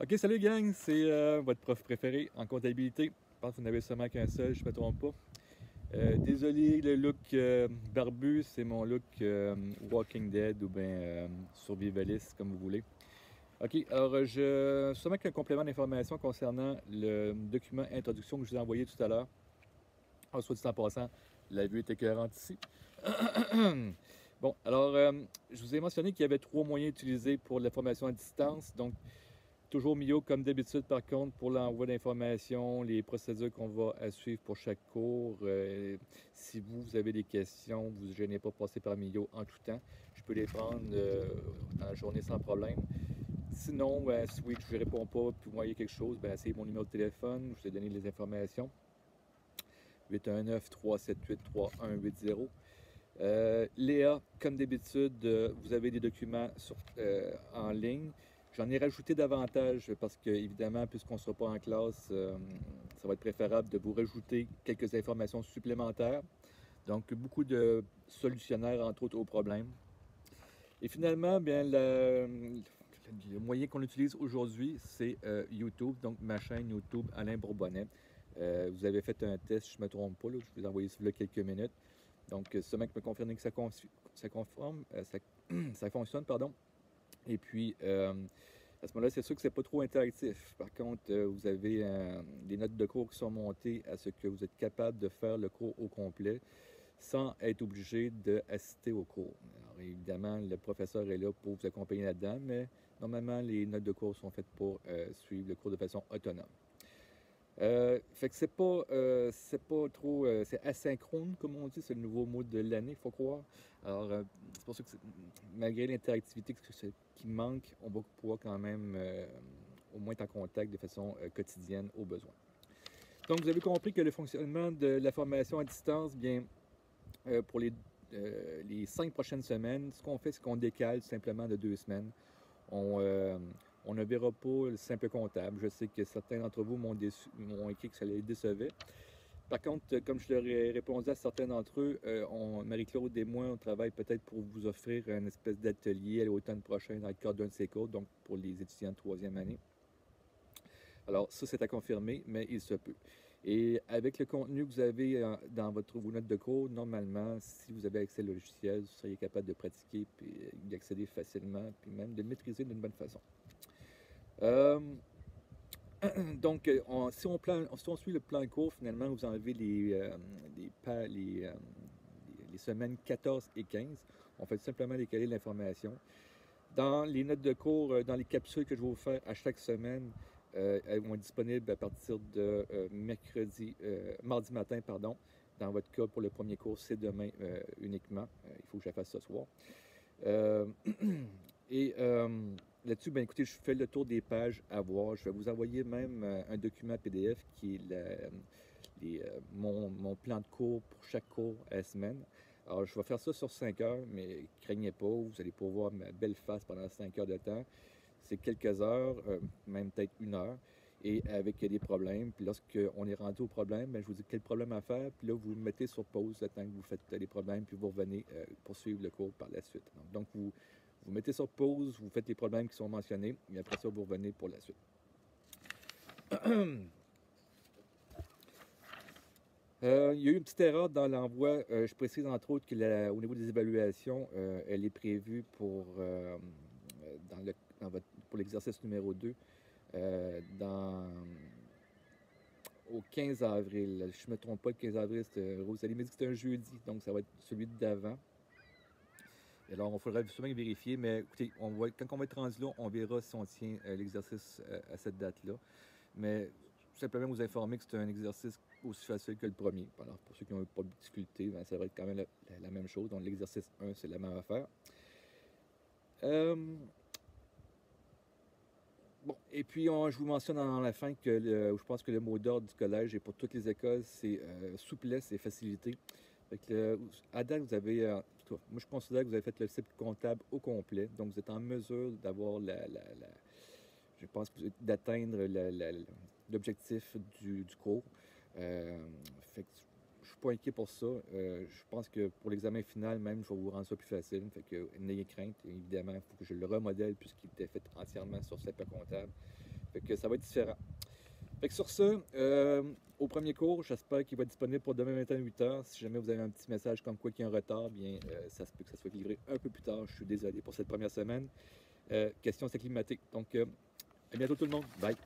Ok, salut gang, c'est votre prof préféré en comptabilité. Je pense que vous n'avez seulement qu'un seul, je ne me trompe pas. Désolé, le look barbu, c'est mon look Walking Dead ou bien survivaliste, comme vous voulez. Ok, alors seulement qu'un complément d'information concernant le document introduction que je vous ai envoyé tout à l'heure. En soit dit en passant, la vue est écœurante ici. Bon, alors, je vous ai mentionné qu'il y avait trois moyens utilisés pour la formation à distance. Donc, toujours Mio comme d'habitude par contre pour l'envoi d'informations, les procédures qu'on va à suivre pour chaque cours. Si vous avez des questions, vous ne gênez pas de passer par Mio en tout temps. Je peux les prendre dans la journée sans problème. Sinon, si oui, je ne réponds pas, puis vous voyez quelque chose, c'est mon numéro de téléphone, je vous ai donné les informations. 819-378-3180. Léa, comme d'habitude, vous avez des documents en ligne. J'en ai rajouté davantage parce que, évidemment, puisqu'on ne sera pas en classe, ça va être préférable de vous rajouter quelques informations supplémentaires. Donc, beaucoup de solutionnaires, entre autres, aux problèmes. Et finalement, bien, le moyen qu'on utilise aujourd'hui, c'est YouTube, donc ma chaîne YouTube Alain Bourbonnais. Vous avez fait un test, je ne me trompe pas, là, je vous ai envoyé ça il y a quelques minutes. Donc, ce mec me confirme que ça conforme, ça fonctionne, pardon. Et puis, à ce moment-là, c'est sûr que c'est pas trop interactif. Par contre, vous avez des notes de cours qui sont montées à ce que vous êtes capable de faire le cours au complet sans être obligé d'assister au cours. Alors, évidemment, le professeur est là pour vous accompagner là-dedans, mais normalement, les notes de cours sont faites pour suivre le cours de façon autonome. Fait que c'est pas trop, c'est asynchrone comme on dit, c'est le nouveau mot de l'année, faut croire. Alors, c'est pour ça que malgré l'interactivité qui manque, on va pouvoir quand même au moins être en contact de façon quotidienne au besoin. Donc, vous avez compris que le fonctionnement de la formation à distance, bien, pour les 5 prochaines semaines, ce qu'on fait, c'est qu'on décale simplement de 2 semaines. On, euh, on ne verra pas le simple comptable. Je sais que certains d'entre vous m'ont écrit que ça les décevait. Par contre, comme je leur ai répondu à certains d'entre eux, Marie-Claude et moi, on travaille peut-être pour vous offrir une espèce d'atelier à l'automne prochain dans le cadre d'un de ces cours, donc pour les étudiants de troisième année. Alors, ça, c'est à confirmer, mais il se peut. Et avec le contenu que vous avez dans vos notes de cours, normalement, si vous avez accès au logiciel, vous seriez capable de pratiquer, puis d'y accéder facilement, puis même de le maîtriser d'une bonne façon. Euh, donc, si on suit le plan de cours, finalement, vous enlevez les semaines 14 et 15. On fait simplement décaler l'information. Dans les notes de cours, dans les capsules que je vais vous faire à chaque semaine, elles vont être disponibles à partir de mardi matin, pardon. Dans votre cas, pour le premier cours, c'est demain uniquement. Il faut que je la fasse ce soir. Euh, et là-dessus, ben, écoutez, je fais le tour des pages à voir. Je vais vous envoyer même un document PDF qui est mon plan de cours pour chaque cours à la semaine. Alors, je vais faire ça sur 5 heures, mais craignez pas, vous allez pouvoir voir ma belle face pendant 5 heures de temps. C'est quelques heures, même peut-être 1 heure, et avec des problèmes. Puis lorsqu'on est rendu au problème, ben, je vous dis quel problème à faire, puis là, vous le mettez sur pause le temps que vous faites les problèmes, puis vous revenez poursuivre le cours par la suite. Donc vous mettez sur pause, vous faites les problèmes qui sont mentionnés, et après ça, vous revenez pour la suite. Il y a eu une petite erreur dans l'envoi. Je précise entre autres qu'au niveau des évaluations, elle est prévue pour l'exercice numéro 2 au 15 avril. Je ne me trompe pas, le 15 avril, Rosalie m'a dit que c'était un jeudi, donc ça va être celui d'avant. Et alors, il faudra sûrement vérifier, mais écoutez, quand on va être rendu là, on verra si on tient l'exercice à cette date-là. Mais tout simplement vous informer que c'est un exercice aussi facile que le premier. Alors, pour ceux qui n'ont pas de difficulté, ben, ça va être quand même la même chose. Donc, l'exercice 1, c'est la même affaire. Euh, Bon, et puis je vous mentionne dans la fin que je pense que le mot d'ordre du collège et pour toutes les écoles, c'est souplesse et facilité. Fait que, à date, vous avez, moi je considère que vous avez fait le cycle comptable au complet, donc vous êtes en mesure d'avoir je pense d'atteindre l'objectif du cours. Fait que je suis pas inquiet pour ça. Je pense que pour l'examen final, même, je vais vous rendre ça plus facile. Fait que n'ayez crainte. Évidemment, il faut que je le remodèle puisqu'il était fait entièrement sur CEPA comptable. Fait que ça va être différent. Fait que sur ce, au premier cours, j'espère qu'il va être disponible pour demain matin à 8 h. Si jamais vous avez un petit message comme quoi qu'il y a un retard, bien, ça se peut que ça soit livré un peu plus tard. Je suis désolé pour cette première semaine. Question, c'est climatique. Donc, à bientôt tout le monde. Bye.